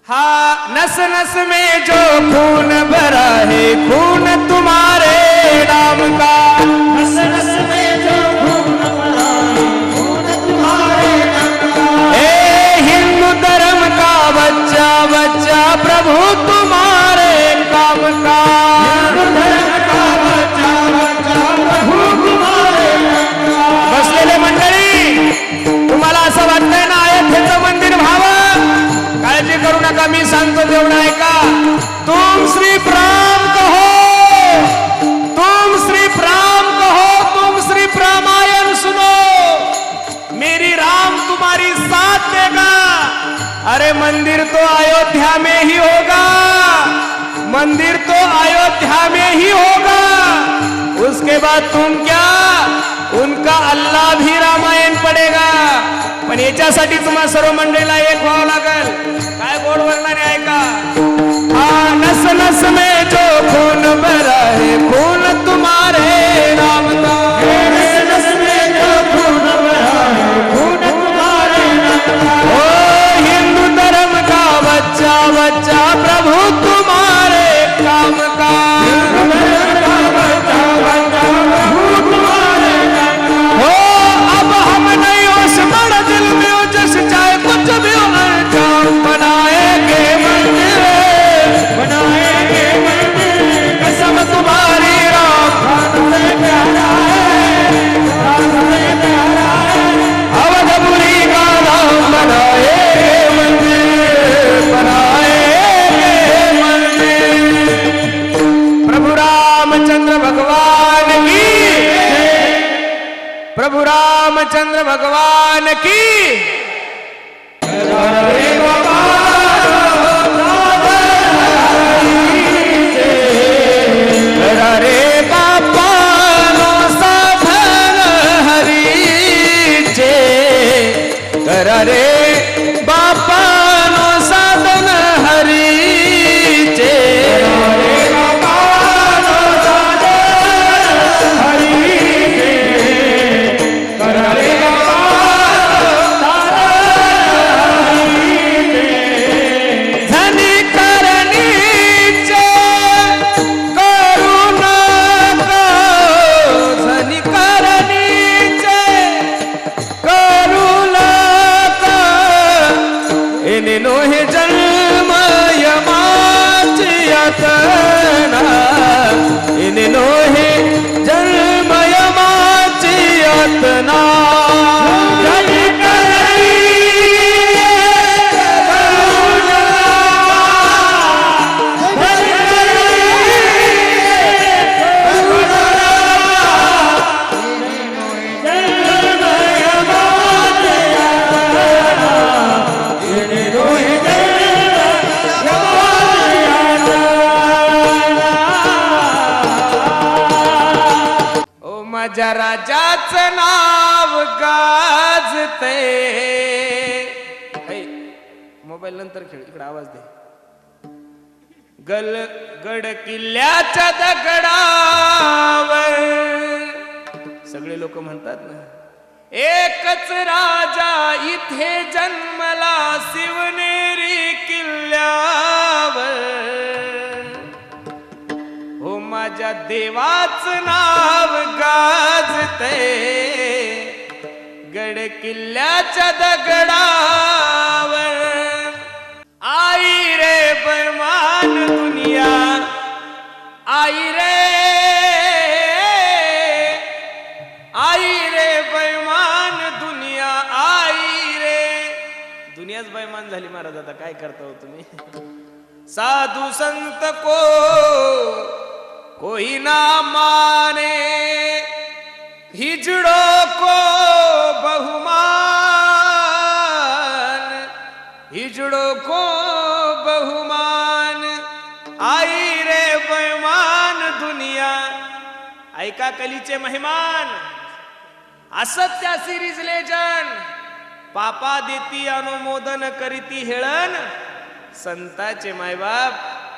हाँ नस नस में जो खून भरा है खून तुम्हारे नाम का। नस नस में जो खून भरा है खून तुम्हारे नाम का। ए हिंदू धर्म का बच्चा बच्चा प्रभु तुम्हारे काम का। हिंदू धर्म का बच्चा बच्चा प्रभु तुम्हारे नाम का। बसलेले मंडळी, तुम्हाला असं वाटतंय ना अयोध्येचं मंदिर व्हावं? काळजी करू नका, मी सांगतो तेवढं ऐका. तुम श्री प्राम कहो, तुम श्री प्राम कहो, तुम श्री प्रामायण सुनो, मेरी राम तुम्हारी साथ देगा. अरे मंदिर तो अयोध्या में ही होगा, मंदिर तो अयोध्या में ही होगा. उसके बाद तुम क्या, उनका अल्लाह भी रामायण पडेगा. पण याच्यासाठी तुम्हा सर्व मंडळीला एक व्हावं लागेल. काय गोड वर्णन आहे ऐका. हाँ नस नस में जो खून भरा है खून तुम्हारे नाम का. नस नस में जो खून भरा है खून तुम्हारे नाम का। ओ हिंदू धर्म का बच्चा बच्चा प्रभु तुम्हारे काम का. हो अब हम नहीं हो सिमर दिल में हो जस चाहे कुछ भी हो अंजाम बनाएंगे मंदिर, बनाएंगे मंदिर. कसम तुम्हारी राम से प्यारा है, से प्यारा है. अवधपुरी का राम बनाएंगे मंदिर, बनाएंगे मंदिर. प्रभु रामचंद्र भगवान की, प्रभु रामचंद्र भगवान की. रे बापा नो साधन हरीचे, रे बापा नो साधन हरीचे. नो हे जन्म यमाची यातना, इने नो हे जन्म यमाची यातना. माझ्या राजाचं नाव गाजते. मोबाईल नंतर खेळ, इकडे आवाज दे. गड किल्ल्याच्या दगडावर सगळे लोक म्हणतात ना, एकच राजा इथे जन्मला शिवनेरी किल्ल्यावर. हो माझ्या देवाचं नाव गाजते गड किल्ल्याच्या दगडावर. आई रे बैमान दुनिया, आई रे, आई रे बैमान दुनिया, आई रे. दुनियाच बैमान झाली महाराज, आता काय करता हो तुम्ही. साधु संत को कोई ना माने, हिजड़ों को बहुमान, हिजड़ों को बहुमान. आई रे बैमान दुनिया. ऐका कलीचे मेहमान, असत त्या सिरीज लेजन. पापा देती अनुमोदन करीती हेळन, संताचे मायबाप